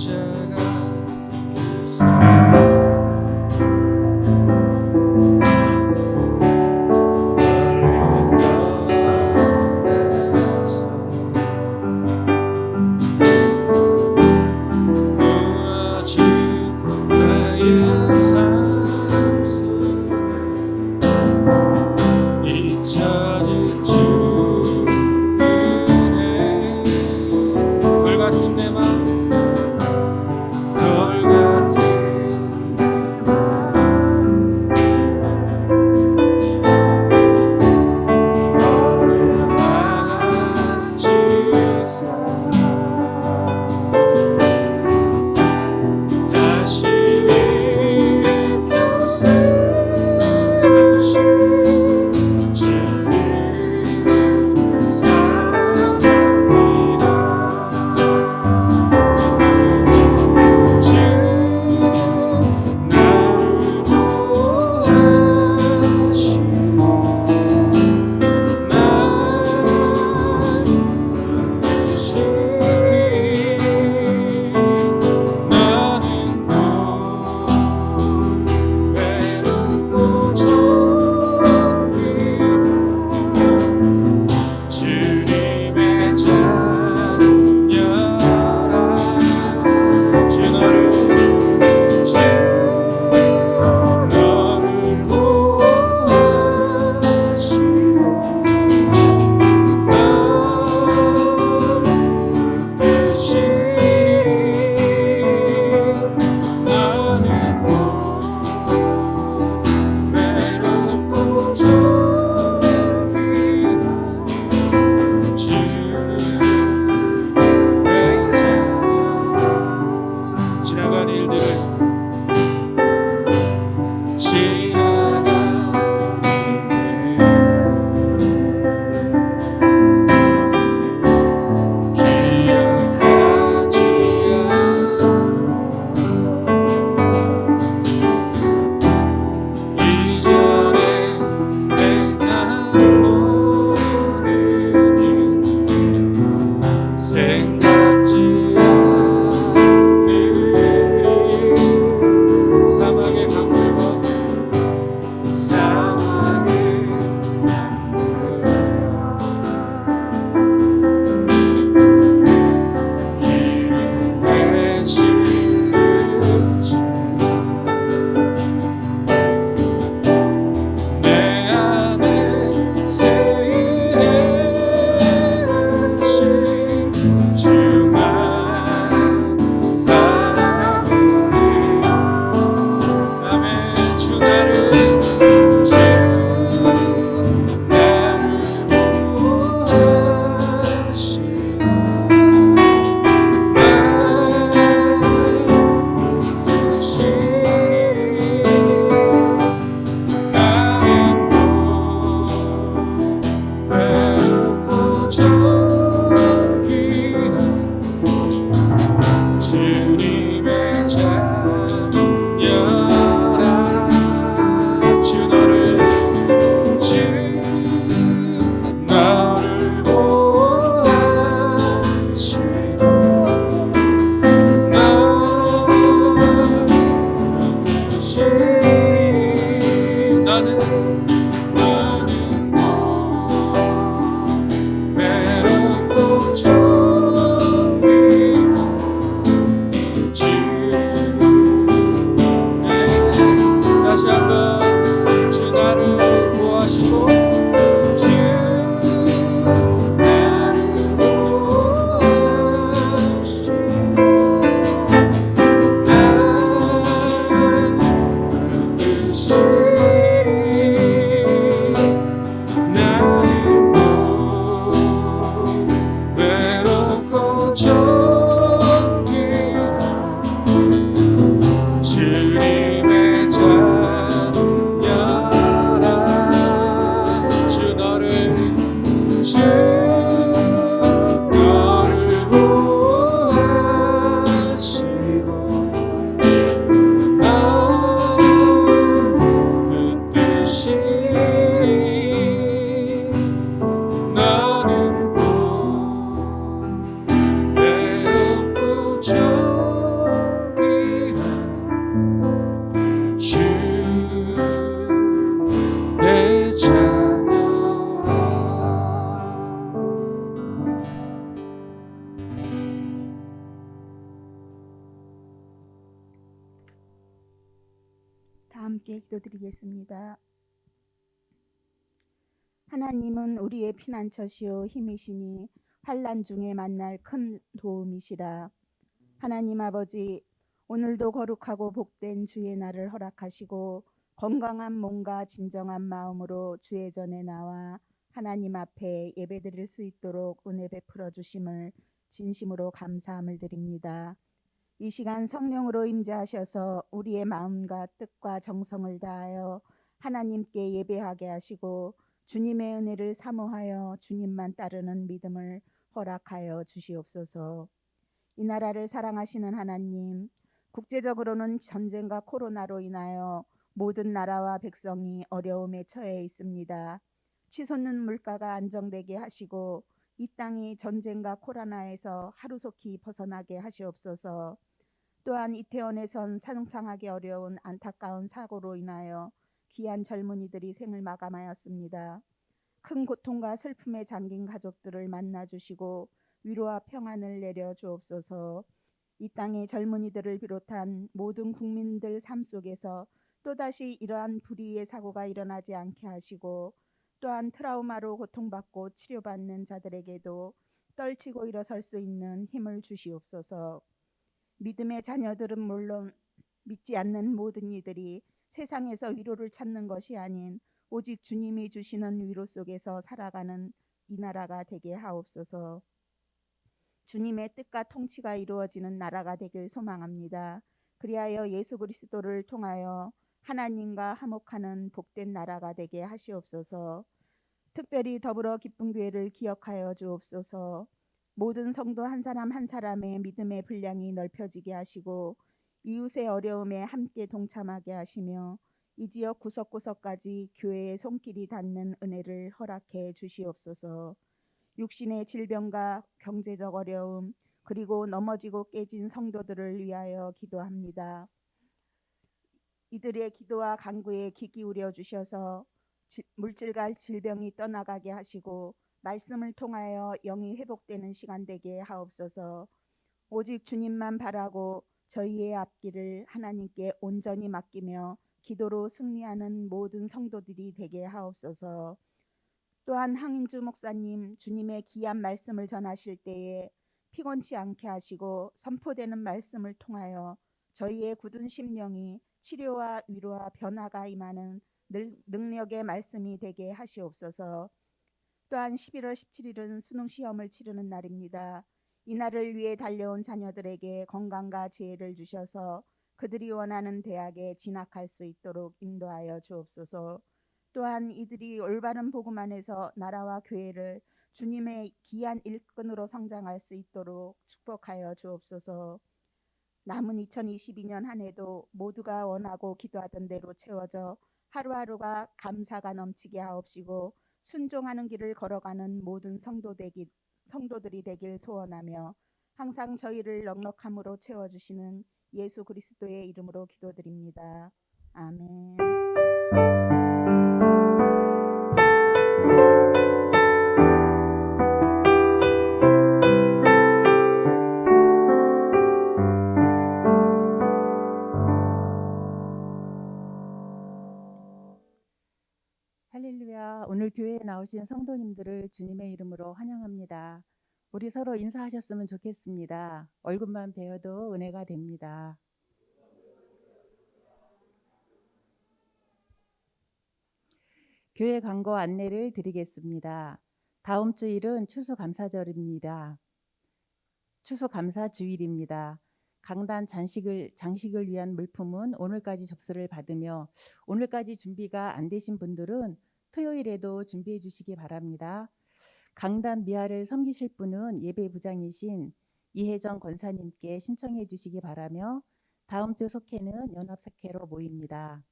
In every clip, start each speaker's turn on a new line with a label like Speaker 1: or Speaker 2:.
Speaker 1: 생각지 않는 함께 기도드리겠습니다. 하나님은 우리의 피난처시요 힘이시니 환난 중에 만날 큰 도움이시라. 하나님 아버지, 오늘도 거룩하고 복된 주의 날을 허락하시고 건강한 몸과 진정한 마음으로 주의 전에 나와 하나님 앞에 예배드릴 수 있도록 은혜 베풀어 주심을 진심으로 감사함을 드립니다. 이 시간 성령으로 임재하셔서 우리의 마음과 뜻과 정성을 다하여 하나님께 예배하게 하시고 주님의 은혜를 사모하여 주님만 따르는 믿음을 허락하여 주시옵소서. 이 나라를 사랑하시는 하나님, 국제적으로는 전쟁과 코로나로 인하여 모든 나라와 백성이 어려움에 처해 있습니다. 치솟는 물가가 안정되게 하시고 이 땅이 전쟁과 코로나에서 하루속히 벗어나게 하시옵소서. 또한 이태원에선 상상하기 어려운 안타까운 사고로 인하여 귀한 젊은이들이 생을 마감하였습니다. 큰 고통과 슬픔에 잠긴 가족들을 만나주시고 위로와 평안을 내려 주옵소서. 이 땅의 젊은이들을 비롯한 모든 국민들 삶 속에서 또다시 이러한 불의의 사고가 일어나지 않게 하시고 또한 트라우마로 고통받고 치료받는 자들에게도 떨치고 일어설 수 있는 힘을 주시옵소서. 믿음의 자녀들은 물론 믿지 않는 모든 이들이 세상에서 위로를 찾는 것이 아닌 오직 주님이 주시는 위로 속에서 살아가는 이 나라가 되게 하옵소서. 주님의 뜻과 통치가 이루어지는 나라가 되길 소망합니다. 그리하여 예수 그리스도를 통하여 하나님과 화목하는 복된 나라가 되게 하시옵소서. 특별히 더불어 기쁜 교회를 기억하여 주옵소서. 모든 성도 한 사람 한 사람의 믿음의 분량이 넓혀지게 하시고 이웃의 어려움에 함께 동참하게 하시며 이 지역 구석구석까지 교회의 손길이 닿는 은혜를 허락해 주시옵소서. 육신의 질병과 경제적 어려움 그리고 넘어지고 깨진 성도들을 위하여 기도합니다. 이들의 기도와 간구에 귀 기울여 주셔서 물질과 질병이 떠나가게 하시고 말씀을 통하여 영이 회복되는 시간 되게 하옵소서. 오직 주님만 바라고 저희의 앞길을 하나님께 온전히 맡기며 기도로 승리하는 모든 성도들이 되게 하옵소서. 또한 항인주 목사님, 주님의 귀한 말씀을 전하실 때에 피곤치 않게 하시고 선포되는 말씀을 통하여 저희의 굳은 심령이 치료와 위로와 변화가 임하는 능력의 말씀이 되게 하시옵소서. 또한 11월 17일은 수능 시험을 치르는 날입니다. 이 날을 위해 달려온 자녀들에게 건강과 지혜를 주셔서 그들이 원하는 대학에 진학할 수 있도록 인도하여 주옵소서. 또한 이들이 올바른 복음 안에서 나라와 교회를 주님의 귀한 일꾼으로 성장할 수 있도록 축복하여 주옵소서. 남은 2022년 한 해도 모두가 원하고 기도하던 대로 채워져 하루하루가 감사가 넘치게 하옵시고 순종하는 길을 걸어가는 모든 성도들이 되길 소원하며 항상 저희를 넉넉함으로 채워주시는 예수 그리스도의 이름으로 기도드립니다. 아멘.
Speaker 2: 할렐루야. 오늘 교회에 나오신 성도님들을 주님의 이름으로 환영합니다. 우리 서로 인사하셨으면 좋겠습니다. 얼굴만 뵈어도 은혜가 됩니다. 교회 광고 안내를 드리겠습니다. 다음 주일은 추수감사절입니다. 추수감사주일입니다. 강단 장식을 위한 물품은 오늘까지 접수를 받으며 오늘까지 준비가 안 되신 분들은 토요일에도 준비해 주시기 바랍니다. 강단 미화를 섬기실 분은 예배부장이신 이혜정 권사님께 신청해 주시기 바라며 다음 주 속회는 연합속회로 모입니다.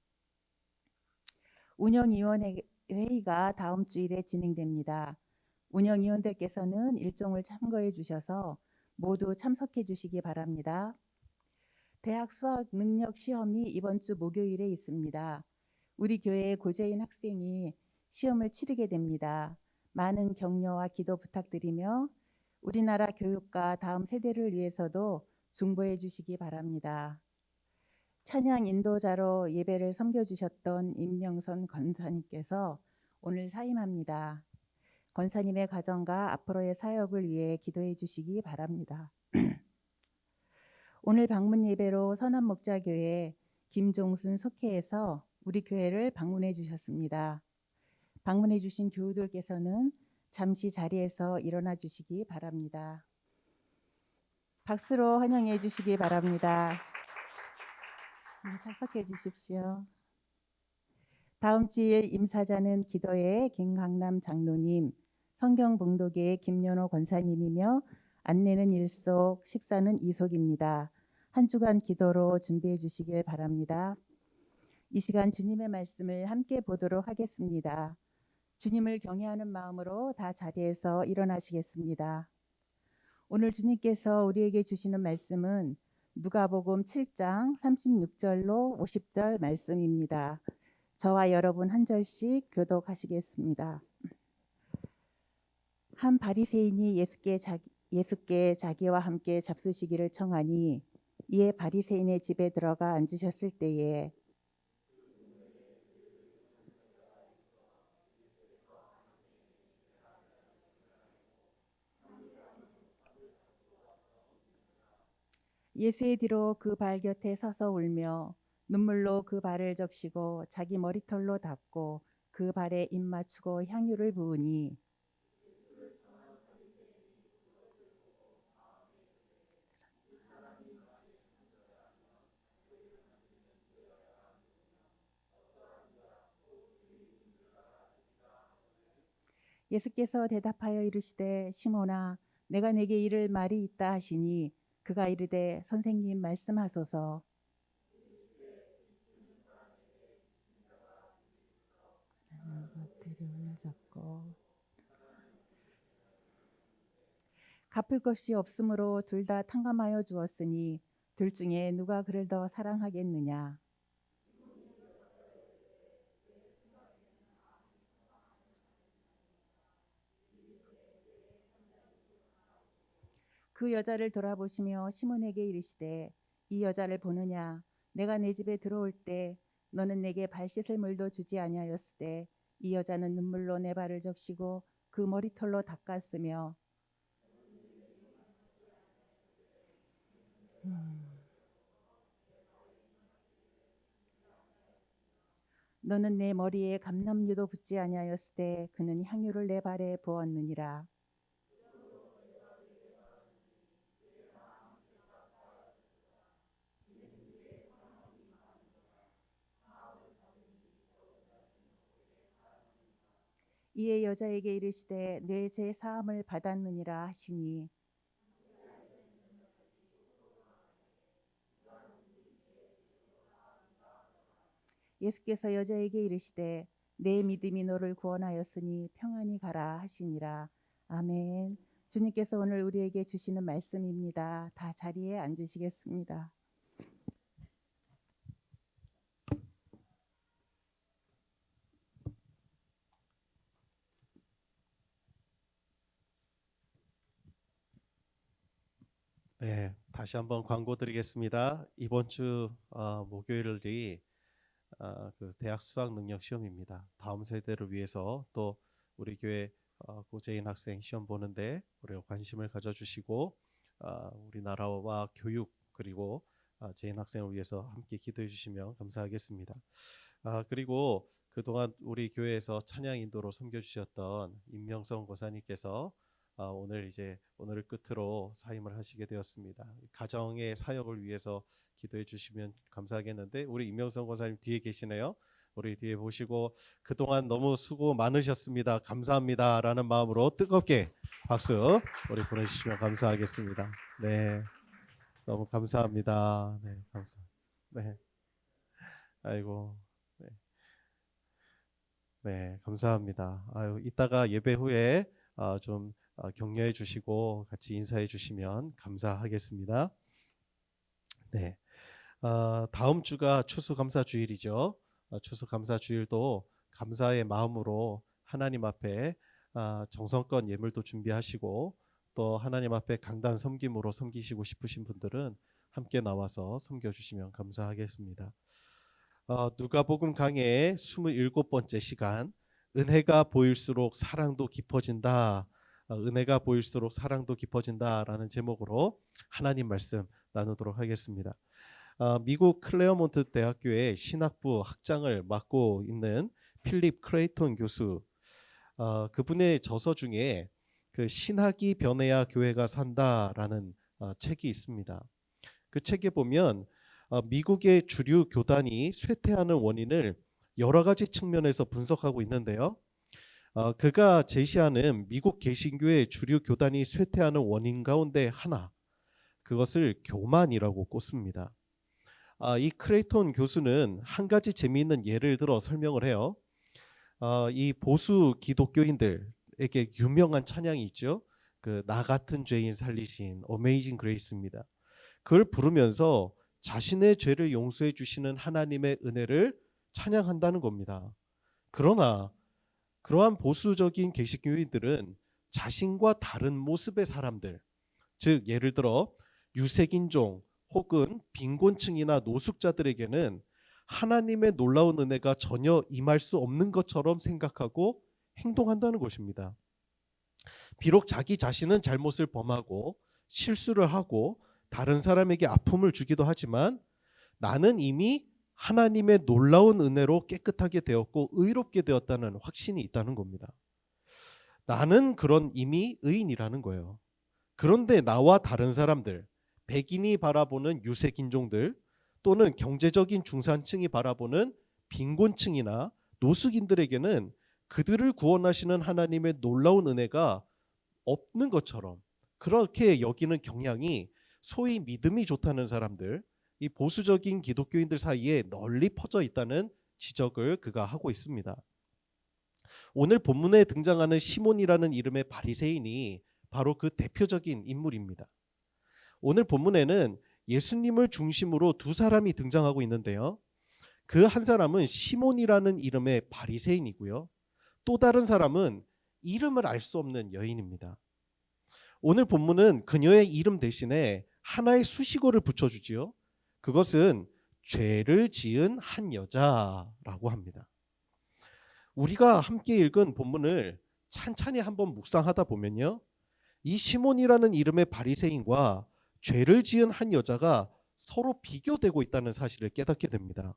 Speaker 2: 운영위원회 회의가 다음 주일에 진행됩니다. 운영위원들께서는 일정을 참고해 주셔서 모두 참석해 주시기 바랍니다. 대학 수학 능력 시험이 이번 주 목요일에 있습니다. 우리 교회의 고재인 학생이 시험을 치르게 됩니다. 많은 격려와 기도 부탁드리며 우리나라 교육과 다음 세대를 위해서도 중보해 주시기 바랍니다. 찬양 인도자로 예배를 섬겨주셨던 임명선 권사님께서 오늘 사임합니다. 권사님의 가정과 앞으로의 사역을 위해 기도해 주시기 바랍니다. 오늘 방문 예배로 선한목자교회 김종순 속회에서 우리 교회를 방문해 주셨습니다. 방문해 주신 교우들께서는 잠시 자리에서 일어나 주시기 바랍니다. 박수로 환영해 주시기 바랍니다. 착석해 주십시오. 다음 주일 임사자는 기도의 김강남 장로님, 성경봉독의 김연호 권사님이며 안내는 일속, 식사는 이속입니다. 한 주간 기도로 준비해 주시길 바랍니다. 이 시간 주님의 말씀을 함께 보도록 하겠습니다. 주님을 경외하는 마음으로 다 자리에서 일어나시겠습니다. 오늘 주님께서 우리에게 주시는 말씀은 누가복음 7장 36절로 50절 말씀입니다. 저와 여러분 한 절씩 교독하시겠습니다. 한 바리새인이 예수께 자기와 함께 잡수시기를 청하니 이에 바리새인의 집에 들어가 앉으셨을 때에 예수의 뒤로 그 발 곁에 서서 울며 눈물로 그 발을 적시고 자기 머리털로 닦고 그 발에 입 맞추고 향유를 부으니 예수께서 대답하여 이르시되 시몬아 내가 네게 이를 말이 있다 하시니 그가 이르되 선생님 말씀하소서. 잡고 갚을 것이 없으므로 둘 다 탕감하여 주었으니 둘 중에 누가 그를 더 사랑하겠느냐. 그 여자를 돌아보시며 시몬에게 이르시되 이 여자를 보느냐. 내가 내 집에 들어올 때 너는 내게 발 씻을 물도 주지 아니하였으되 이 여자는 눈물로 내 발을 적시고 그 머리털로 닦았으며 너는 내 머리에 감람유도 붓지 아니하였으되 그는 향유를 내 발에 부었느니라. 이에 여자에게 이르시되 내 죄 사함을 받았느니라 하시니 예수께서 여자에게 이르시되 내 믿음이 너를 구원하였으니 평안히 가라 하시니라. 아멘. 주님께서 오늘 우리에게 주시는 말씀입니다. 다 자리에 앉으시겠습니다.
Speaker 3: 네, 다시 한번 광고 드리겠습니다. 이번 주 목요일이 그 대학 수학 능력 시험입니다. 다음 세대를 위해서 또 우리 교회 고재인 학생 시험 보는데 우리가 관심을 가져주시고 우리나라와 교육 그리고 재인 학생을 위해서 함께 기도해 주시면 감사하겠습니다. 그리고 그동안 우리 교회에서 찬양 인도로 섬겨주셨던 임명성 고사님께서 오늘을 끝으로 사임을 하시게 되었습니다. 가정의 사역을 위해서 기도해 주시면 감사하겠는데 우리 임명성 권사님 뒤에 계시네요. 우리 뒤에 보시고 그동안 너무 수고 많으셨습니다. 감사합니다라는 마음으로 뜨겁게 박수 우리 보내주시면 감사하겠습니다. 네, 너무 감사합니다. 네, 네, 아이고, 네, 감사합니다. 이따가 예배 후에 좀 격려해 주시고 같이 인사해 주시면 감사하겠습니다. 네, 다음 주가 추수감사주일이죠. 추수감사주일도 감사의 마음으로 하나님 앞에 정성껏 예물도 준비하시고 또 하나님 앞에 강단 섬김으로 섬기시고 싶으신 분들은 함께 나와서 섬겨주시면 감사하겠습니다. 누가복음 강의 27번째 시간, 은혜가 보일수록 사랑도 깊어진다. 은혜가 보일수록 사랑도 깊어진다라는 제목으로 하나님 말씀 나누도록 하겠습니다. 미국 클레어몬트 대학교의 신학부 학장을 맡고 있는 필립 크레이톤 교수, 그분의 저서 중에 그 신학이 변해야 교회가 산다라는 책이 있습니다. 그 책에 보면 미국의 주류 교단이 쇠퇴하는 원인을 여러 가지 측면에서 분석하고 있는데요. 그가 제시하는 미국 개신교의 주류 교단이 쇠퇴하는 원인 가운데 하나, 그것을 교만이라고 꼽습니다. 이 크레이톤 교수는 한 가지 재미있는 예를 들어 설명을 해요. 이 보수 기독교인들에게 유명한 찬양이 있죠. 그 나 같은 죄인 살리신 어메이징 그레이스입니다. 그걸 부르면서 자신의 죄를 용서해 주시는 하나님의 은혜를 찬양한다는 겁니다. 그러나 그러한 보수적인 개신교인들은 자신과 다른 모습의 사람들, 즉 예를 들어 유색인종 혹은 빈곤층이나 노숙자들에게는 하나님의 놀라운 은혜가 전혀 임할 수 없는 것처럼 생각하고 행동한다는 것입니다. 비록 자기 자신은 잘못을 범하고 실수를 하고 다른 사람에게 아픔을 주기도 하지만 나는 이미 하나님의 놀라운 은혜로 깨끗하게 되었고 의롭게 되었다는 확신이 있다는 겁니다. 나는 그런 이미 의인이라는 거예요. 그런데 나와 다른 사람들, 백인이 바라보는 유색인종들 또는 경제적인 중산층이 바라보는 빈곤층이나 노숙인들에게는 그들을 구원하시는 하나님의 놀라운 은혜가 없는 것처럼 그렇게 여기는 경향이 소위 믿음이 좋다는 사람들, 이 보수적인 기독교인들 사이에 널리 퍼져 있다는 지적을 그가 하고 있습니다. 오늘 본문에 등장하는 시몬이라는 이름의 바리새인이 바로 그 대표적인 인물입니다. 오늘 본문에는 예수님을 중심으로 두 사람이 등장하고 있는데요. 그 한 사람은 시몬이라는 이름의 바리새인이고요. 또 다른 사람은 이름을 알 수 없는 여인입니다. 오늘 본문은 그녀의 이름 대신에 하나의 수식어를 붙여주지요. 그것은 죄를 지은 한 여자라고 합니다. 우리가 함께 읽은 본문을 찬찬히 한번 묵상하다 보면요, 이 시몬이라는 이름의 바리새인과 죄를 지은 한 여자가 서로 비교되고 있다는 사실을 깨닫게 됩니다.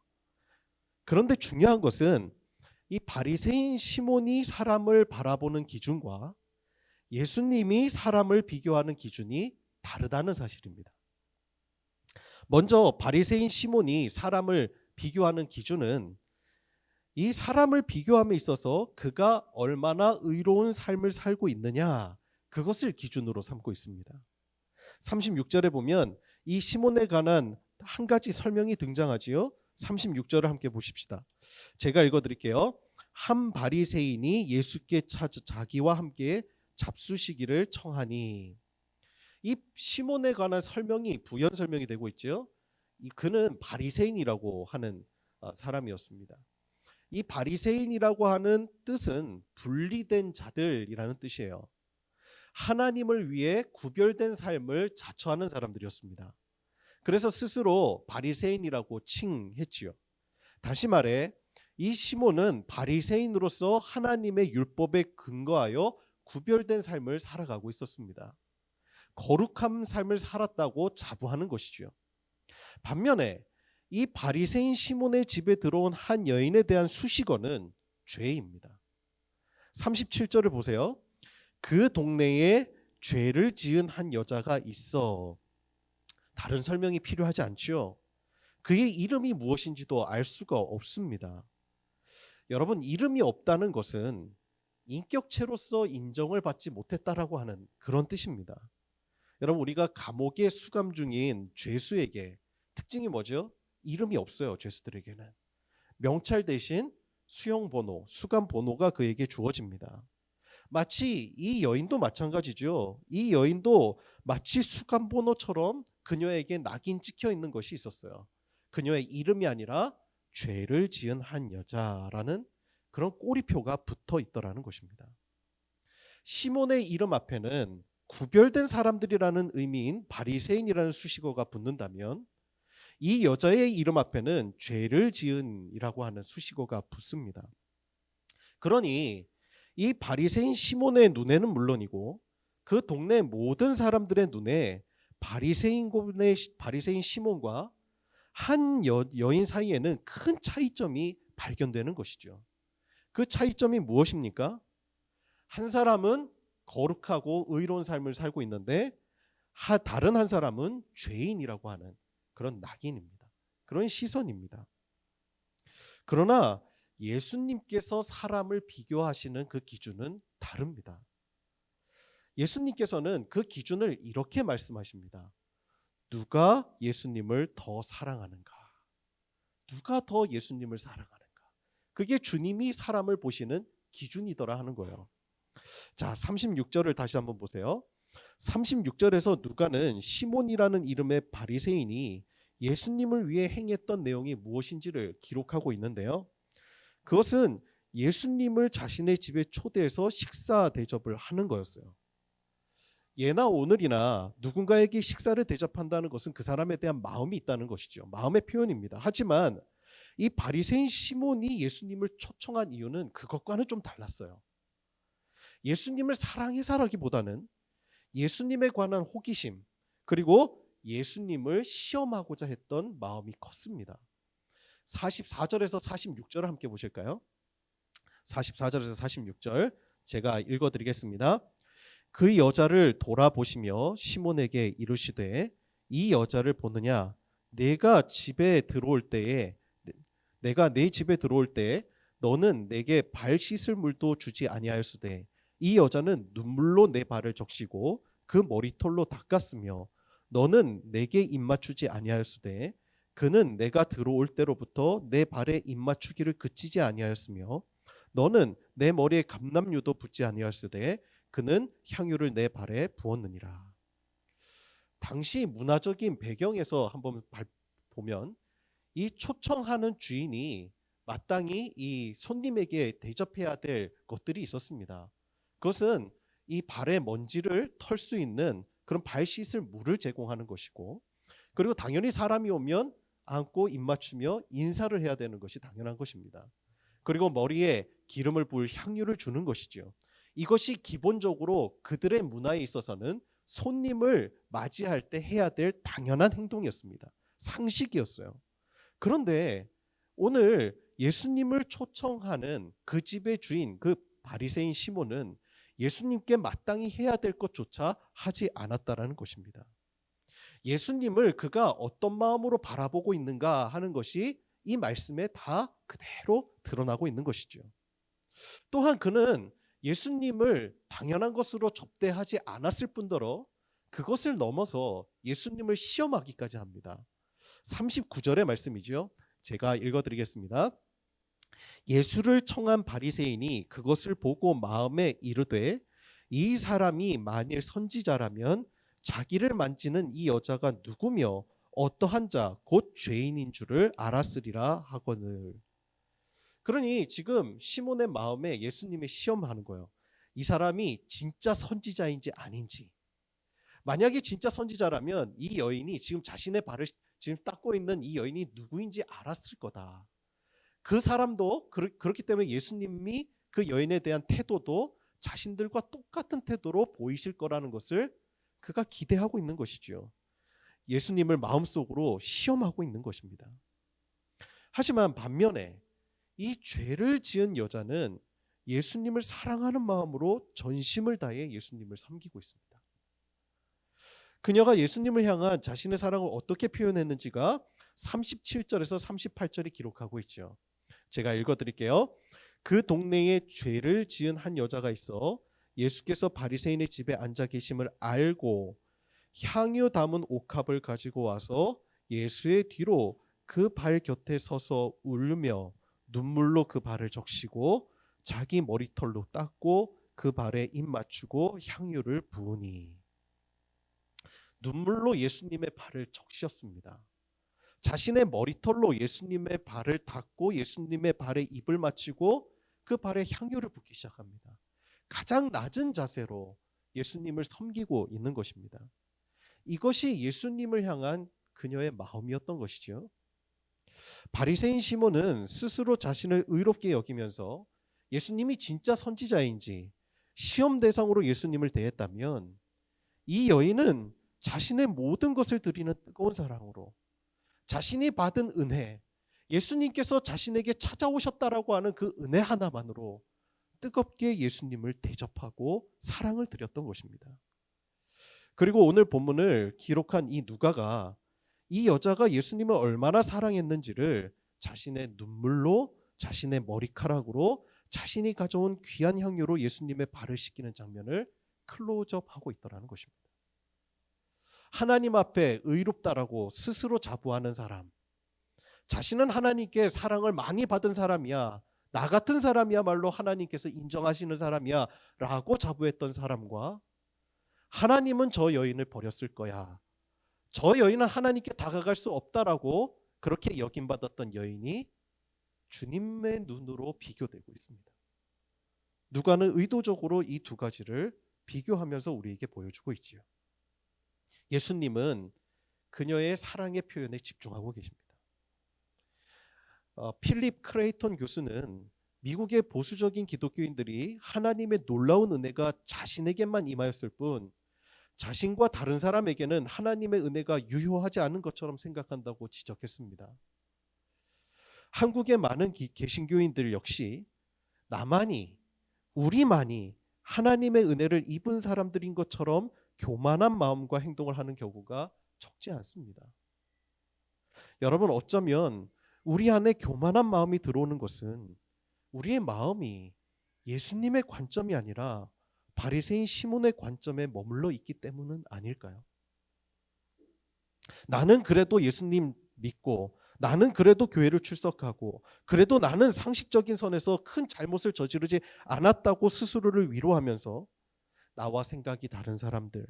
Speaker 3: 그런데 중요한 것은 이 바리새인 시몬이 사람을 바라보는 기준과 예수님이 사람을 비교하는 기준이 다르다는 사실입니다. 먼저 바리새인 시몬이 사람을 비교하는 기준은 이 사람을 비교함에 있어서 그가 얼마나 의로운 삶을 살고 있느냐, 그것을 기준으로 삼고 있습니다. 36절에 보면 이 시몬에 관한 한 가지 설명이 등장하지요. 36절을 함께 보십시다. 제가 읽어드릴게요. 한 바리새인이 예수께 찾아 자기와 함께 잡수시기를 청하니. 이 시몬에 관한 설명이 부연 설명이 되고 있죠. 그는 바리새인이라고 하는 사람이었습니다. 이 바리새인이라고 하는 뜻은 분리된 자들이라는 뜻이에요. 하나님을 위해 구별된 삶을 자처하는 사람들이었습니다. 그래서 스스로 바리새인이라고 칭했지요. 다시 말해 이 시몬은 바리새인으로서 하나님의 율법에 근거하여 구별된 삶을 살아가고 있었습니다. 거룩한 삶을 살았다고 자부하는 것이죠. 반면에 이 바리새인 시몬의 집에 들어온 한 여인에 대한 수식어는 죄입니다. 37절을 보세요. 그 동네에 죄를 지은 한 여자가 있어. 다른 설명이 필요하지 않죠. 그의 이름이 무엇인지도 알 수가 없습니다. 여러분, 이름이 없다는 것은 인격체로서 인정을 받지 못했다라고 하는 그런 뜻입니다. 여러분, 우리가 감옥에 수감 중인 죄수에게 특징이 뭐죠? 이름이 없어요. 죄수들에게는 명찰 대신 수용번호, 수감번호가 그에게 주어집니다. 마치 이 여인도 마찬가지죠. 이 여인도 마치 수감번호처럼 그녀에게 낙인 찍혀 있는 것이 있었어요. 그녀의 이름이 아니라 죄를 지은 한 여자라는 그런 꼬리표가 붙어 있더라는 것입니다. 시몬의 이름 앞에는 구별된 사람들이라는 의미인 바리새인이라는 수식어가 붙는다면 이 여자의 이름 앞에는 죄를 지은이라고 하는 수식어가 붙습니다. 그러니 이 바리새인 시몬의 눈에는 물론이고 그 동네 모든 사람들의 눈에 바리새인 시몬과 한 여인 사이에는 큰 차이점이 발견되는 것이죠. 그 차이점이 무엇입니까? 한 사람은 거룩하고 의로운 삶을 살고 있는데 다른 한 사람은 죄인이라고 하는 그런 낙인입니다. 그런 시선입니다. 그러나 예수님께서 사람을 비교하시는 그 기준은 다릅니다. 예수님께서는 그 기준을 이렇게 말씀하십니다. 누가 예수님을 더 사랑하는가? 누가 더 예수님을 사랑하는가? 그게 주님이 사람을 보시는 기준이더라 하는 거예요. 자, 36절을 다시 한번 보세요. 36절에서 누가는 시몬이라는 이름의 바리새인이 예수님을 위해 행했던 내용이 무엇인지를 기록하고 있는데요. 그것은 예수님을 자신의 집에 초대해서 식사 대접을 하는 거였어요. 예나 오늘이나 누군가에게 식사를 대접한다는 것은 그 사람에 대한 마음이 있다는 것이죠. 마음의 표현입니다. 하지만 이 바리새인 시몬이 예수님을 초청한 이유는 그것과는 좀 달랐어요. 예수님을 사랑해서라기보다는 예수님에 관한 호기심 그리고 예수님을 시험하고자 했던 마음이 컸습니다. 44절에서 46절을 함께 보실까요? 44절에서 46절 제가 읽어드리겠습니다. 그 여자를 돌아보시며 시몬에게 이르시되 이 여자를 보느냐? 내가 내 집에 들어올 때에 너는 내게 발 씻을 물도 주지 아니하였으되 이 여자는 눈물로 내 발을 적시고 그 머리털로 닦았으며 너는 내게 입맞추지 아니하였으되 그는 내가 들어올 때로부터 내 발에 입맞추기를 그치지 아니하였으며 너는 내 머리에 감람유도 붓지 아니하였으되 그는 향유를 내 발에 부었느니라. 당시 문화적인 배경에서 한번 보면 이 초청하는 주인이 마땅히 이 손님에게 대접해야 될 것들이 있었습니다. 그것은 이 발의 먼지를 털 수 있는 그런 발 씻을 물을 제공하는 것이고, 그리고 당연히 사람이 오면 안고 입맞추며 인사를 해야 되는 것이 당연한 것입니다. 그리고 머리에 기름을 부을 향유를 주는 것이죠. 이것이 기본적으로 그들의 문화에 있어서는 손님을 맞이할 때 해야 될 당연한 행동이었습니다. 상식이었어요. 그런데 오늘 예수님을 초청하는 그 집의 주인, 그 바리새인 시몬은 예수님께 마땅히 해야 될 것조차 하지 않았다라는 것입니다. 예수님을 그가 어떤 마음으로 바라보고 있는가 하는 것이 이 말씀에 다 그대로 드러나고 있는 것이죠. 또한 그는 예수님을 당연한 것으로 접대하지 않았을 뿐더러 그것을 넘어서 예수님을 시험하기까지 합니다. 39절의 말씀이죠. 제가 읽어드리겠습니다. 예수를 청한 바리새인이 그것을 보고 마음에 이르되 이 사람이 만일 선지자라면 자기를 만지는 이 여자가 누구며 어떠한 자 곧 죄인인 줄을 알았으리라 하거늘. 그러니 지금 시몬의 마음에 예수님의 시험하는 거예요. 이 사람이 진짜 선지자인지 아닌지. 만약에 진짜 선지자라면 이 여인이 지금 자신의 발을 지금 닦고 있는 이 여인이 누구인지 알았을 거다. 그 사람도 그렇기 때문에 예수님이 그 여인에 대한 태도도 자신들과 똑같은 태도로 보이실 거라는 것을 그가 기대하고 있는 것이죠. 예수님을 마음속으로 시험하고 있는 것입니다. 하지만 반면에 이 죄를 지은 여자는 예수님을 사랑하는 마음으로 전심을 다해 예수님을 섬기고 있습니다. 그녀가 예수님을 향한 자신의 사랑을 어떻게 표현했는지가 37절에서 38절이 기록하고 있죠. 제가 읽어드릴게요. 그 동네에 죄를 지은 한 여자가 있어 예수께서 바리새인의 집에 앉아 계심을 알고 향유 담은 옥합을 가지고 와서 예수의 뒤로 그 발 곁에 서서 울며 눈물로 그 발을 적시고 자기 머리털로 닦고 그 발에 입 맞추고 향유를 부으니. 눈물로 예수님의 발을 적셨습니다. 자신의 머리털로 예수님의 발을 닦고 예수님의 발에 입을 맞추고 그 발에 향유를 붓기 시작합니다. 가장 낮은 자세로 예수님을 섬기고 있는 것입니다. 이것이 예수님을 향한 그녀의 마음이었던 것이죠. 바리새인 시몬은 스스로 자신을 의롭게 여기면서 예수님이 진짜 선지자인지 시험 대상으로 예수님을 대했다면, 이 여인은 자신의 모든 것을 드리는 뜨거운 사랑으로 자신이 받은 은혜, 예수님께서 자신에게 찾아오셨다라고 하는 그 은혜 하나만으로 뜨겁게 예수님을 대접하고 사랑을 드렸던 것입니다. 그리고 오늘 본문을 기록한 이 누가가 이 여자가 예수님을 얼마나 사랑했는지를 자신의 눈물로, 자신의 머리카락으로, 자신이 가져온 귀한 향유로 예수님의 발을 씻기는 장면을 클로즈업하고 있더라는 것입니다. 하나님 앞에 의롭다라고 스스로 자부하는 사람, 자신은 하나님께 사랑을 많이 받은 사람이야, 나 같은 사람이야말로 하나님께서 인정하시는 사람이야 라고 자부했던 사람과, 하나님은 저 여인을 버렸을 거야, 저 여인은 하나님께 다가갈 수 없다라고 그렇게 여김받았던 여인이 주님의 눈으로 비교되고 있습니다. 누가는 의도적으로 이 두 가지를 비교하면서 우리에게 보여주고 있지요. 예수님은 그녀의 사랑의 표현에 집중하고 계십니다. 필립 크레이턴 교수는 미국의 보수적인 기독교인들이 하나님의 놀라운 은혜가 자신에게만 임하였을 뿐 자신과 다른 사람에게는 하나님의 은혜가 유효하지 않은 것처럼 생각한다고 지적했습니다. 한국의 많은 개신교인들 역시 나만이, 우리만이 하나님의 은혜를 입은 사람들인 것처럼 교만한 마음과 행동을 하는 경우가 적지 않습니다. 여러분, 어쩌면 우리 안에 교만한 마음이 들어오는 것은 우리의 마음이 예수님의 관점이 아니라 바리새인 시몬의 관점에 머물러 있기 때문은 아닐까요? 나는 그래도 예수님 믿고, 나는 그래도 교회를 출석하고, 그래도 나는 상식적인 선에서 큰 잘못을 저지르지 않았다고 스스로를 위로하면서 나와 생각이 다른 사람들,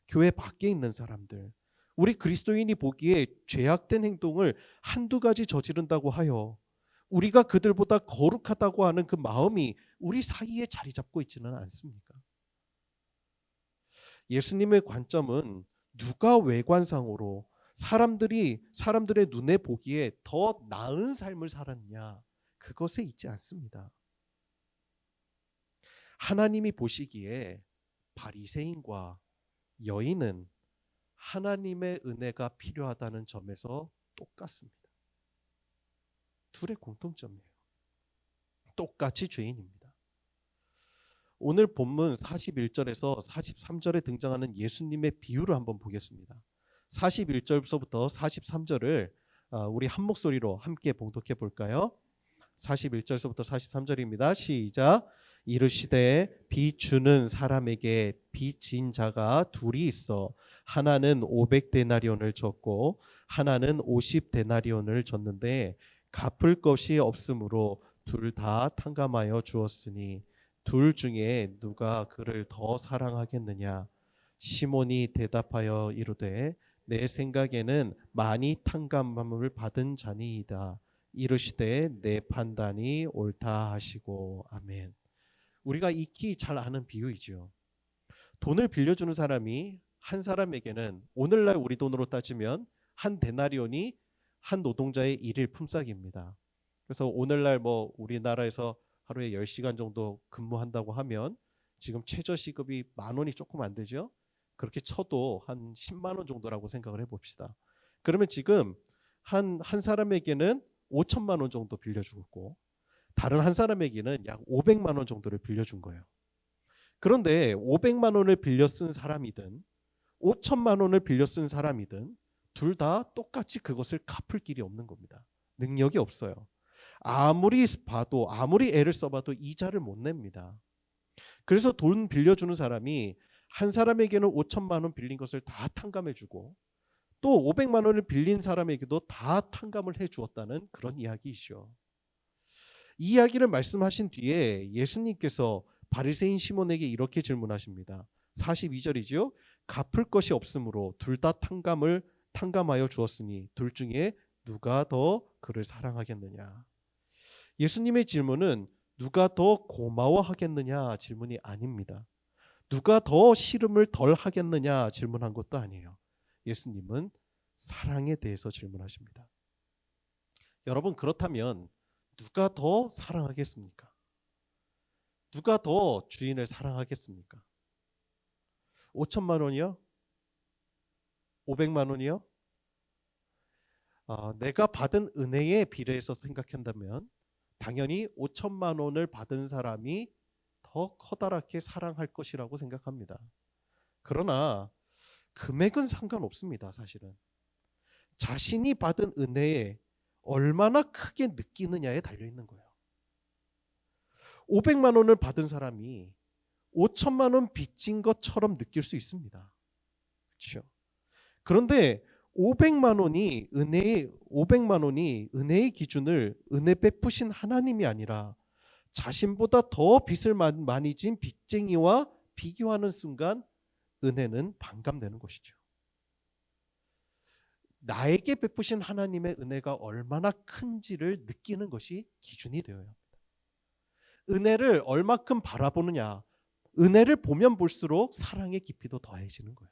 Speaker 3: 교회 밖에 있는 사람들, 우리 그리스도인이 보기에 죄악된 행동을 한두 가지 저지른다고 하여 우리가 그들보다 거룩하다고 하는 그 마음이 우리 사이에 자리 잡고 있지는 않습니까? 예수님의 관점은 누가 외관상으로 사람들의 눈에 보기에 더 나은 삶을 살았냐, 그것에 있지 않습니다. 하나님이 보시기에 바리새인과 여인은 하나님의 은혜가 필요하다는 점에서 똑같습니다. 둘의 공통점이에요. 똑같이 죄인입니다. 오늘 본문 41절에서 43절에 등장하는 예수님의 비유를 한번 보겠습니다. 41절부터 43절을 우리 한 목소리로 함께 봉독해 볼까요? 41절부터 43절입니다. 시작. 이르시되 빚 주는 사람에게 빚진 자가 둘이 있어 하나는 500데나리온을 줬고 하나는 50데나리온을 줬는데 갚을 것이 없으므로 둘 다 탕감하여 주었으니 둘 중에 누가 그를 더 사랑하겠느냐? 시몬이 대답하여 이르되 내 생각에는 많이 탕감함을 받은 자니이다. 이르시되 내 판단이 옳다 하시고. 아멘. 우리가 익히 잘 아는 비유이죠. 돈을 빌려주는 사람이 한 사람에게는 오늘날 우리 돈으로 따지면 한 데나리온이 한 노동자의 일일 품삯입니다. 그래서 오늘날 우리나라에서 하루에 10시간 정도 근무한다고 하면 지금 최저시급이 10,000원이 조금 안 되죠. 그렇게 쳐도 한 10만 원 정도라고 생각을 해봅시다. 그러면 지금 한 사람에게는 5천만 원 정도 빌려주고 다른 한 사람에게는 약 500만 원 정도를 빌려준 거예요. 그런데 500만 원을 빌려 쓴 사람이든 5천만 원을 빌려 쓴 사람이든 둘 다 똑같이 그것을 갚을 길이 없는 겁니다. 능력이 없어요. 아무리 봐도, 아무리 애를 써봐도 이자를 못 냅니다. 그래서 돈 빌려주는 사람이 한 사람에게는 5천만 원 빌린 것을 다 탕감해주고 또 500만 원을 빌린 사람에게도 다 탕감을 해주었다는 그런 이야기이죠. 이 이야기를 말씀하신 뒤에 예수님께서 바리새인 시몬에게 이렇게 질문하십니다. 42절이죠. 갚을 것이 없으므로 둘 다 탕감하여 주었으니 둘 중에 누가 더 그를 사랑하겠느냐? 예수님의 질문은 누가 더 고마워하겠느냐 질문이 아닙니다. 누가 더 씨름을 덜 하겠느냐 질문한 것도 아니에요. 예수님은 사랑에 대해서 질문하십니다. 여러분, 그렇다면 누가 더 사랑하겠습니까? 누가 더 주인을 사랑하겠습니까? 5천만 원이요? 500만 원이요? 내가 받은 은혜에 비례해서 생각한다면 당연히 5천만 원을 받은 사람이 더 커다랗게 사랑할 것이라고 생각합니다. 그러나 금액은 상관없습니다. 사실은 자신이 받은 은혜에 얼마나 크게 느끼느냐에 달려있는 거예요. 500만 원을 받은 사람이 5천만 원 빚진 것처럼 느낄 수 있습니다. 그렇죠? 그런데 500만 원이 은혜의 기준을 은혜 베푸신 하나님이 아니라 자신보다 더 빚을 많이 진 빚쟁이와 비교하는 순간 은혜는 반감되는 것이죠. 나에게 베푸신 하나님의 은혜가 얼마나 큰지를 느끼는 것이 기준이 되어야 합니다. 은혜를 얼마큼 바라보느냐, 은혜를 보면 볼수록 사랑의 깊이도 더해지는 거예요.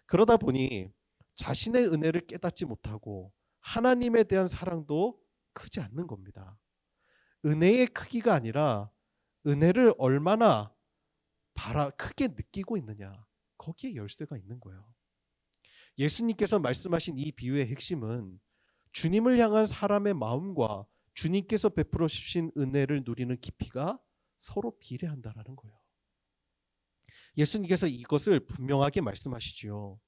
Speaker 3: 그러다 보니 자신의 은혜를 깨닫지 못하고 하나님에 대한 사랑도 크지 않는 겁니다. 은혜의 크기가 아니라 은혜를 얼마나 크게 느끼고 있느냐, 거기에 열쇠가 있는 거예요. 예수님께서 말씀하신 이 비유의 핵심은 주님을 향한 사람의 마음과 주님께서 베풀어 주신 은혜를 누리는 깊이가 서로 비례한다라는 거예요. 예수님께서 이것을 분명하게 말씀하시지요.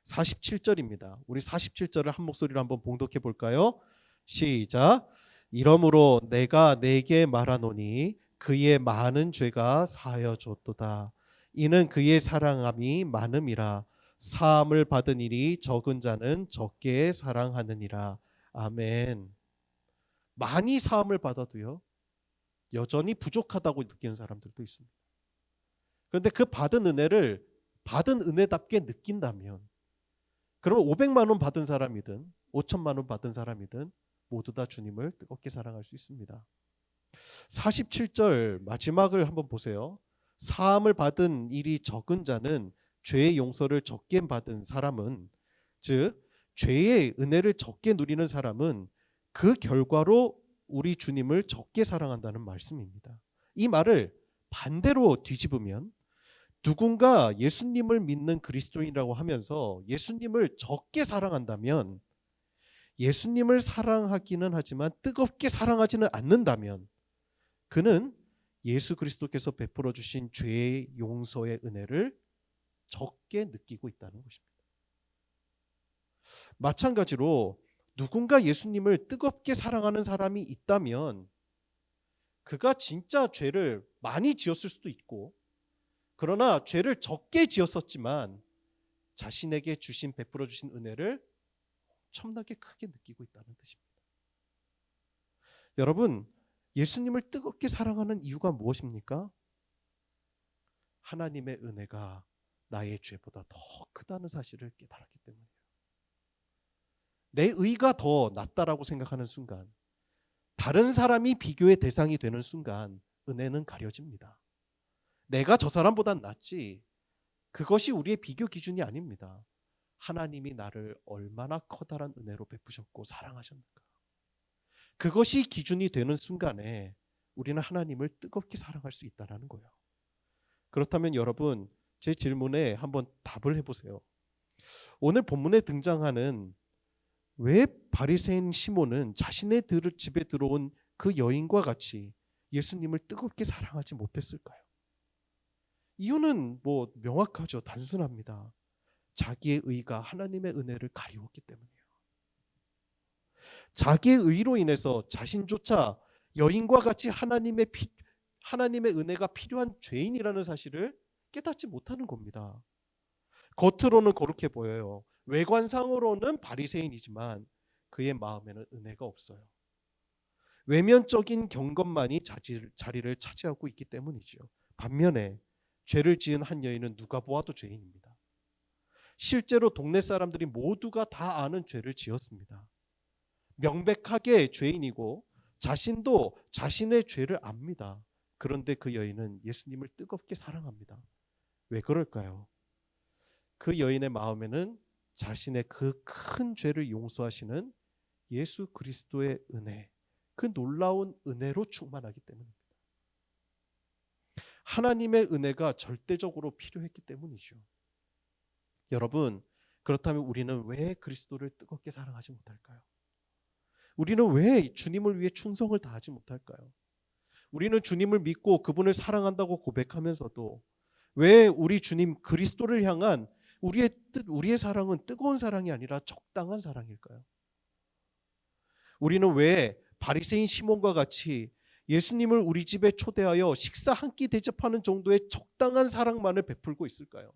Speaker 3: 47절입니다. 우리 47절을 한 목소리로 한번 봉독해 볼까요? 시작. 이러므로 내가 네게 말하노니 그의 많은 죄가 사하여 줬도다. 이는 그의 사랑함이 많음이라. 사함을 받은 일이 적은 자는 적게 사랑하느니라. 아멘. 많이 사함을 받아도요, 여전히 부족하다고 느끼는 사람들도 있습니다. 그런데 그 받은 은혜를 받은 은혜답게 느낀다면, 그러면 500만 원 받은 사람이든 5천만 원 받은 사람이든 모두 다 주님을 뜨겁게 사랑할 수 있습니다. 47절 마지막을 한번 보세요. 사함을 받은 일이 적은 자는 죄의 용서를 적게 받은 사람은, 즉 죄의 은혜를 적게 누리는 사람은 그 결과로 우리 주님을 적게 사랑한다는 말씀입니다. 이 말을 반대로 뒤집으면, 누군가 예수님을 믿는 그리스도인이라고 하면서 예수님을 적게 사랑한다면, 예수님을 사랑하기는 하지만 뜨겁게 사랑하지는 않는다면 그는 예수 그리스도께서 베풀어 주신 죄의 용서의 은혜를 적게 느끼고 있다는 것입니다. 마찬가지로 누군가 예수님을 뜨겁게 사랑하는 사람이 있다면 그가 진짜 죄를 많이 지었을 수도 있고, 그러나 죄를 적게 지었었지만 자신에게 베풀어 주신 은혜를 엄청나게 크게 느끼고 있다는 뜻입니다. 여러분, 예수님을 뜨겁게 사랑하는 이유가 무엇입니까? 하나님의 은혜가 나의 죄보다 더 크다는 사실을 깨달았기 때문이에요. 내 의가 더 낫다라고 생각하는 순간, 다른 사람이 비교의 대상이 되는 순간 은혜는 가려집니다. 내가 저 사람보단 낫지, 그것이 우리의 비교 기준이 아닙니다. 하나님이 나를 얼마나 커다란 은혜로 베푸셨고 사랑하셨는가, 그것이 기준이 되는 순간에 우리는 하나님을 뜨겁게 사랑할 수 있다는 거예요. 그렇다면 여러분, 제 질문에 한번 답을 해보세요. 오늘 본문에 등장하는 왜 바리새인 시몬은 자신의 집에 들어온 그 여인과 같이 예수님을 뜨겁게 사랑하지 못했을까요? 이유는 명확하죠. 단순합니다. 자기의 의가 하나님의 은혜를 가리웠기 때문이에요. 자기의 의로 인해서 자신조차 여인과 같이 하나님의 은혜가 필요한 죄인이라는 사실을 깨닫지 못하는 겁니다. 겉으로는 거룩해 보여요. 외관상으로는 바리새인이지만 그의 마음에는 은혜가 없어요. 외면적인 경건만이 자리를 차지하고 있기 때문이죠. 반면에 죄를 지은 한 여인은 누가 보아도 죄인입니다. 실제로 동네 사람들이 모두가 다 아는 죄를 지었습니다. 명백하게 죄인이고 자신도 자신의 죄를 압니다. 그런데 그 여인은 예수님을 뜨겁게 사랑합니다. 왜 그럴까요? 그 여인의 마음에는 자신의 그 큰 죄를 용서하시는 예수 그리스도의 은혜, 그 놀라운 은혜로 충만하기 때문입니다. 하나님의 은혜가 절대적으로 필요했기 때문이죠. 여러분, 그렇다면 우리는 왜 그리스도를 뜨겁게 사랑하지 못할까요? 우리는 왜 주님을 위해 충성을 다하지 못할까요? 우리는 주님을 믿고 그분을 사랑한다고 고백하면서도 왜 우리 주님 그리스도를 향한 우리의 사랑은 뜨거운 사랑이 아니라 적당한 사랑일까요? 우리는 왜 바리새인 시몬과 같이 예수님을 우리 집에 초대하여 식사 한 끼 대접하는 정도의 적당한 사랑만을 베풀고 있을까요?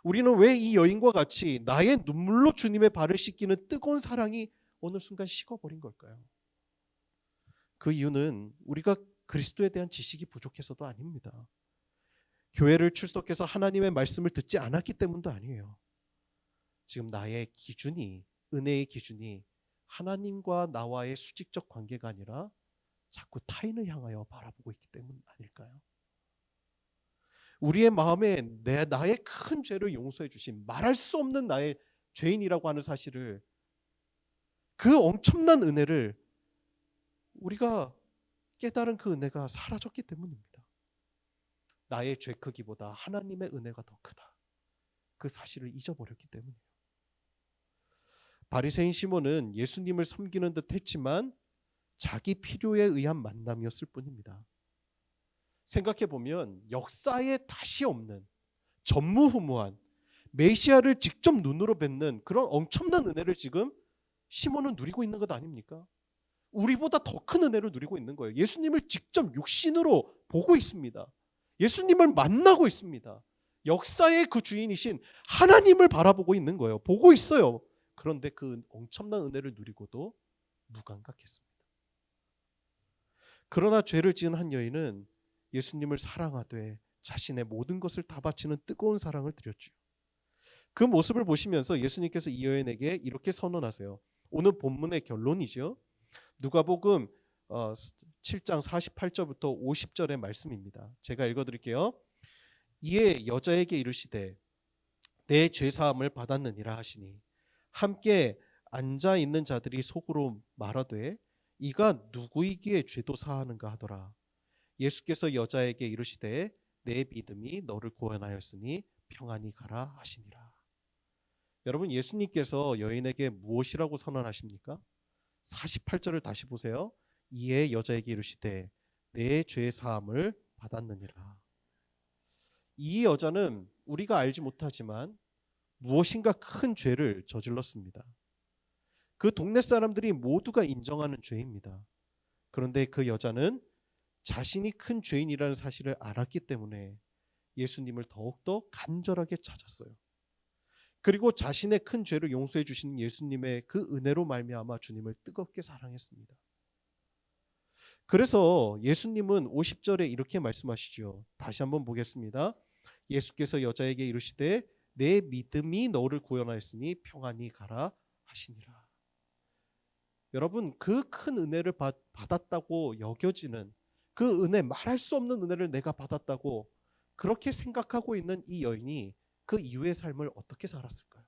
Speaker 3: 우리는 왜 이 여인과 같이 나의 눈물로 주님의 발을 씻기는 뜨거운 사랑이 어느 순간 식어버린 걸까요? 그 이유는 우리가 그리스도에 대한 지식이 부족해서도 아닙니다. 교회를 출석해서 하나님의 말씀을 듣지 않았기 때문도 아니에요. 지금 나의 기준이, 은혜의 기준이 하나님과 나와의 수직적 관계가 아니라 자꾸 타인을 향하여 바라보고 있기 때문 아닐까요? 우리의 마음에 나의 큰 죄를 용서해 주신, 말할 수 없는 나의 죄인이라고 하는 사실을, 그 엄청난 은혜를 우리가 깨달은 그 은혜가 사라졌기 때문입니다. 나의 죄 크기보다 하나님의 은혜가 더 크다, 그 사실을 잊어버렸기 때문이에요. 바리새인 시몬은 예수님을 섬기는 듯 했지만 자기 필요에 의한 만남이었을 뿐입니다. 생각해 보면 역사에 다시 없는 전무후무한 메시아를 직접 눈으로 뵙는 그런 엄청난 은혜를 지금 시몬은 누리고 있는 것 아닙니까? 우리보다 더 큰 은혜를 누리고 있는 거예요. 예수님을 직접 육신으로 보고 있습니다. 예수님을 만나고 있습니다. 역사의 그 주인이신 하나님을 바라보고 있는 거예요. 보고 있어요. 그런데 그 엄청난 은혜를 누리고도 무감각했습니다. 그러나 죄를 지은 한 여인은 예수님을 사랑하되 자신의 모든 것을 다 바치는 뜨거운 사랑을 드렸죠. 그 모습을 보시면서 예수님께서 이 여인에게 이렇게 선언하세요. 오늘 본문의 결론이죠. 누가복음 7장 48절부터 50절의 말씀입니다. 제가 읽어드릴게요. 이에 여자에게 이르시되 내 죄사함을 받았느니라 하시니 함께 앉아 있는 자들이 속으로 말하되 이가 누구이기에 죄도 사하는가 하더라. 예수께서 여자에게 이르시되 내 믿음이 너를 구원하였으니 평안히 가라 하시니라. 여러분, 예수님께서 여인에게 무엇이라고 선언하십니까? 48절을 다시 보세요. 이에 여자에게 이르시되 내 죄 사함을 받았느니라. 이 여자는 우리가 알지 못하지만 무엇인가 큰 죄를 저질렀습니다. 그 동네 사람들이 모두가 인정하는 죄입니다. 그런데 그 여자는 자신이 큰 죄인이라는 사실을 알았기 때문에 예수님을 더욱더 간절하게 찾았어요. 그리고 자신의 큰 죄를 용서해 주시는 예수님의 그 은혜로 말미암아 주님을 뜨겁게 사랑했습니다. 그래서 예수님은 50절에 이렇게 말씀하시죠. 다시 한번 보겠습니다. 예수께서 여자에게 이르시되 내 믿음이 너를 구원하였으니 평안히 가라 하시니라. 여러분, 그 큰 은혜를 받았다고 여겨지는 그 은혜, 말할 수 없는 은혜를 내가 받았다고 그렇게 생각하고 있는 이 여인이 그 이후의 삶을 어떻게 살았을까요?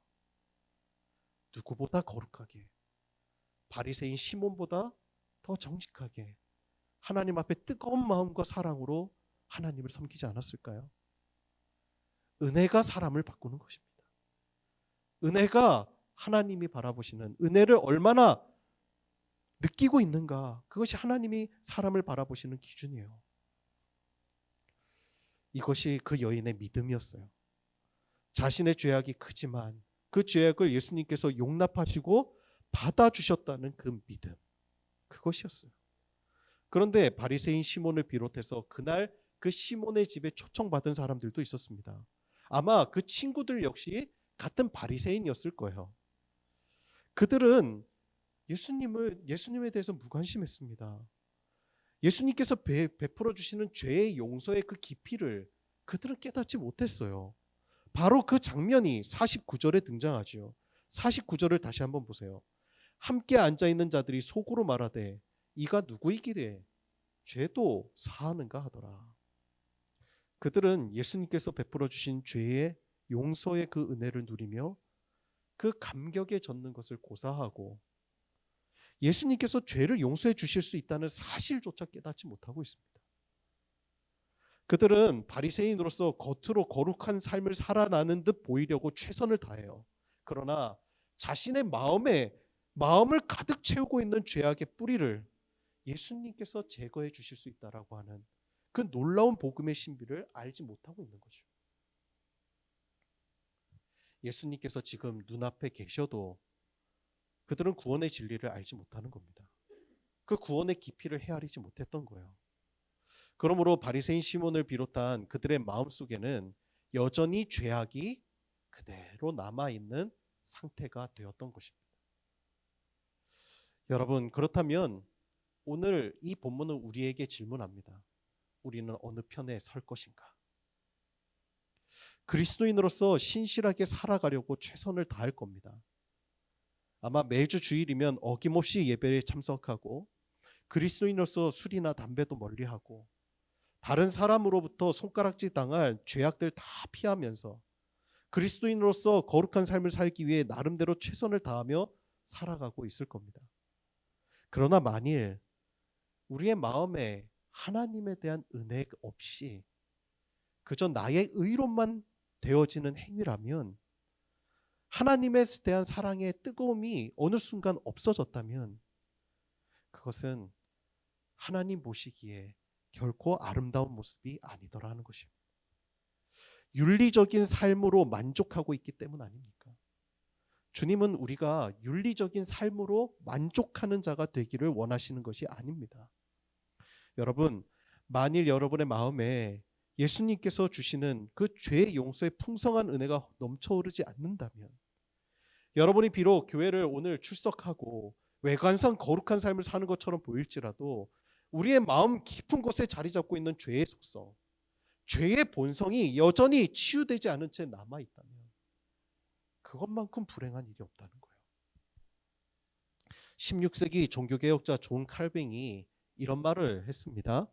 Speaker 3: 누구보다 거룩하게, 바리새인 시몬보다 더 정직하게 하나님 앞에 뜨거운 마음과 사랑으로 하나님을 섬기지 않았을까요? 은혜가 사람을 바꾸는 것입니다. 은혜가 하나님이 바라보시는, 은혜를 얼마나 느끼고 있는가, 그것이 하나님이 사람을 바라보시는 기준이에요. 이것이 그 여인의 믿음이었어요. 자신의 죄악이 크지만 그 죄악을 예수님께서 용납하시고 받아주셨다는 그 믿음, 그것이었어요. 그런데 바리새인 시몬을 비롯해서 그날 그 시몬의 집에 초청받은 사람들도 있었습니다. 아마 그 친구들 역시 같은 바리새인이었을 거예요. 그들은 예수님에 대해서 무관심했습니다. 예수님께서 베풀어 주시는 죄의 용서의 그 깊이를 그들은 깨닫지 못했어요. 바로 그 장면이 49절에 등장하죠. 49절을 다시 한번 보세요. 함께 앉아 있는 자들이 속으로 말하되 이가 누구이기에 죄도 사하는가 하더라. 그들은 예수님께서 베풀어 주신 죄의 용서의 그 은혜를 누리며 그 감격에 젖는 것을 고사하고 예수님께서 죄를 용서해 주실 수 있다는 사실조차 깨닫지 못하고 있습니다. 그들은 바리새인으로서 겉으로 거룩한 삶을 살아나는 듯 보이려고 최선을 다해요. 그러나 자신의 마음을 가득 채우고 있는 죄악의 뿌리를 예수님께서 제거해 주실 수 있다라고 하는 그 놀라운 복음의 신비를 알지 못하고 있는 거죠. 예수님께서 지금 눈앞에 계셔도 그들은 구원의 진리를 알지 못하는 겁니다. 그 구원의 깊이를 헤아리지 못했던 거예요. 그러므로 바리새인 시몬을 비롯한 그들의 마음속에는 여전히 죄악이 그대로 남아있는 상태가 되었던 것입니다. 여러분, 그렇다면 오늘 이 본문은 우리에게 질문합니다. 우리는 어느 편에 설 것인가? 그리스도인으로서 신실하게 살아가려고 최선을 다할 겁니다. 아마 매주 주일이면 어김없이 예배에 참석하고 그리스도인으로서 술이나 담배도 멀리하고 다른 사람으로부터 손가락질 당할 죄악들 다 피하면서 그리스도인으로서 거룩한 삶을 살기 위해 나름대로 최선을 다하며 살아가고 있을 겁니다. 그러나 만일 우리의 마음에 하나님에 대한 은혜 없이 그저 나의 의로만 되어지는 행위라면, 하나님에 대한 사랑의 뜨거움이 어느 순간 없어졌다면 그것은 하나님 보시기에 결코 아름다운 모습이 아니더라는 것입니다. 윤리적인 삶으로 만족하고 있기 때문 아닙니까? 주님은 우리가 윤리적인 삶으로 만족하는 자가 되기를 원하시는 것이 아닙니다. 여러분, 만일 여러분의 마음에 예수님께서 주시는 그 죄의 용서의 풍성한 은혜가 넘쳐오르지 않는다면, 여러분이 비록 교회를 오늘 출석하고 외관상 거룩한 삶을 사는 것처럼 보일지라도 우리의 마음 깊은 곳에 자리 잡고 있는 죄의 속성, 죄의 본성이 여전히 치유되지 않은 채 남아있다면 그것만큼 불행한 일이 없다는 거예요. 16세기 종교개혁자 존 칼뱅이 이런 말을 했습니다.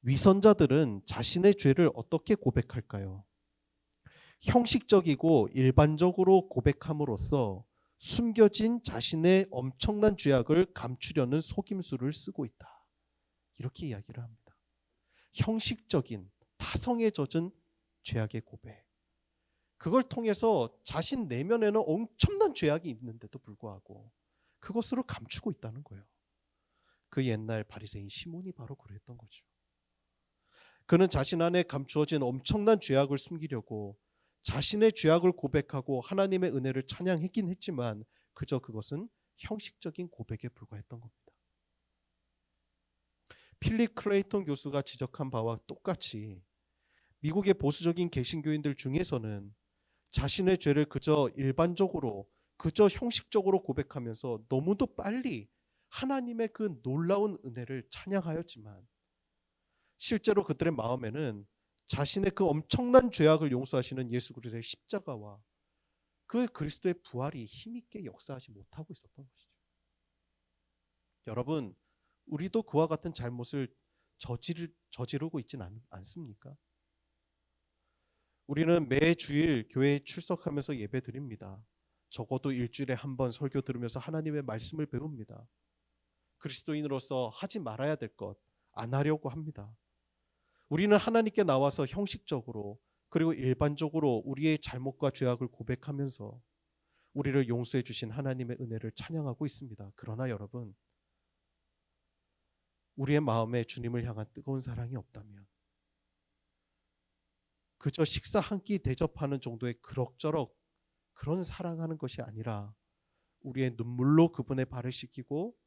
Speaker 3: 위선자들은 자신의 죄를 어떻게 고백할까요? 형식적이고 일반적으로 고백함으로써 숨겨진 자신의 엄청난 죄악을 감추려는 속임수를 쓰고 있다. 이렇게 이야기를 합니다. 형식적인 타성에 젖은 죄악의 고백. 그걸 통해서 자신 내면에는 엄청난 죄악이 있는데도 불구하고 그것으로 감추고 있다는 거예요. 그 옛날 바리새인 시몬이 바로 그랬던 거죠. 그는 자신 안에 감추어진 엄청난 죄악을 숨기려고 자신의 죄악을 고백하고 하나님의 은혜를 찬양했긴 했지만 그저 그것은 형식적인 고백에 불과했던 겁니다. 필립 클레이턴 교수가 지적한 바와 똑같이 미국의 보수적인 개신교인들 중에서는 자신의 죄를 그저 일반적으로, 그저 형식적으로 고백하면서 너무도 빨리 하나님의 그 놀라운 은혜를 찬양하였지만 실제로 그들의 마음에는 자신의 그 엄청난 죄악을 용서하시는 예수 그리스도의 십자가와 그 그리스도의 부활이 힘있게 역사하지 못하고 있었던 것이죠. 여러분, 우리도 그와 같은 잘못을 저지르고 있지는 않습니까? 우리는 매 주일 교회에 출석하면서 예배 드립니다. 적어도 일주일에 한 번 설교 들으면서 하나님의 말씀을 배웁니다. 그리스도인으로서 하지 말아야 될 것 안 하려고 합니다. 우리는 하나님께 나와서 형식적으로 그리고 일반적으로 우리의 잘못과 죄악을 고백하면서 우리를 용서해 주신 하나님의 은혜를 찬양하고 있습니다. 그러나 여러분, 우리의 마음에 주님을 향한 뜨거운 사랑이 없다면 그저 식사 한 끼 대접하는 정도의 그럭저럭 그런 사랑하는 것이 아니라 우리의 눈물로 그분의 발을 씻기고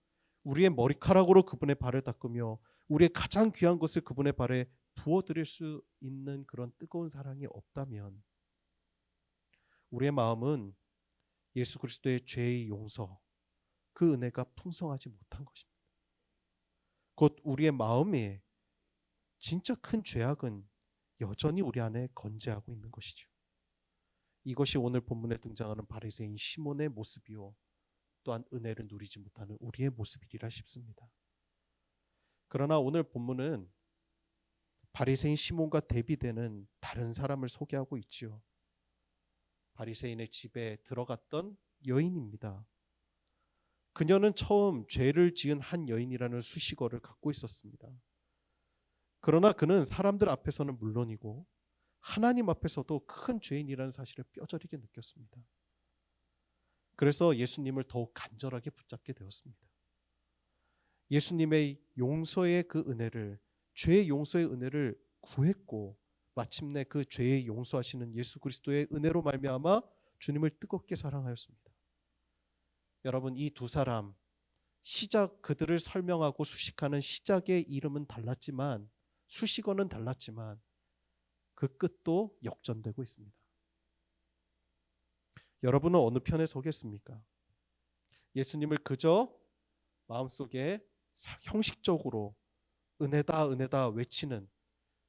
Speaker 3: 우리의 머리카락으로 그분의 발을 닦으며 우리의 가장 귀한 것을 그분의 발에 부어드릴 수 있는 그런 뜨거운 사랑이 없다면 우리의 마음은 예수 그리스도의 죄의 용서, 그 은혜가 풍성하지 못한 것입니다. 곧 우리의 마음에 진짜 큰 죄악은 여전히 우리 안에 건재하고 있는 것이죠. 이것이 오늘 본문에 등장하는 바리새인 시몬의 모습이요, 또한 은혜를 누리지 못하는 우리의 모습이리라 싶습니다. 그러나 오늘 본문은 바리새인 시몬과 대비되는 다른 사람을 소개하고 있지요. 바리새인의 집에 들어갔던 여인입니다. 그녀는 처음 죄를 지은 한 여인이라는 수식어를 갖고 있었습니다. 그러나 그는 사람들 앞에서는 물론이고 하나님 앞에서도 큰 죄인이라는 사실을 뼈저리게 느꼈습니다. 그래서 예수님을 더욱 간절하게 붙잡게 되었습니다. 예수님의 용서의 그 은혜를, 죄의 용서의 은혜를 구했고 마침내 그 죄의 용서하시는 예수 그리스도의 은혜로 말미암아 주님을 뜨겁게 사랑하였습니다. 여러분, 이 두 사람 그들을 설명하고 수식하는 시작의 이름은 달랐지만, 수식어는 달랐지만 그 끝도 역전되고 있습니다. 여러분은 어느 편에 서겠습니까? 예수님을 그저 마음속에 형식적으로 은혜다 은혜다 외치는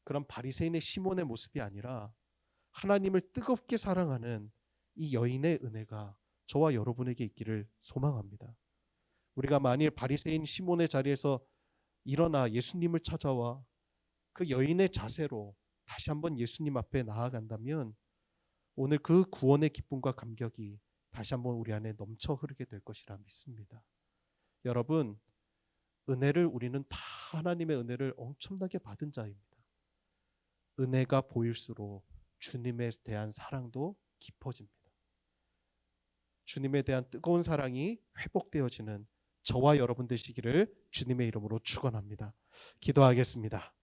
Speaker 3: 그런 바리새인의 시몬의 모습이 아니라 하나님을 뜨겁게 사랑하는 이 여인의 은혜가 저와 여러분에게 있기를 소망합니다. 우리가 만일 바리새인 시몬의 자리에서 일어나 예수님을 찾아와 그 여인의 자세로 다시 한번 예수님 앞에 나아간다면 오늘 그 구원의 기쁨과 감격이 다시 한번 우리 안에 넘쳐 흐르게 될 것이라 믿습니다. 여러분, 우리는 다 하나님의 은혜를 엄청나게 받은 자입니다. 은혜가 보일수록 주님에 대한 사랑도 깊어집니다. 주님에 대한 뜨거운 사랑이 회복되어지는 저와 여러분 되시기를 주님의 이름으로 축원합니다. 기도하겠습니다.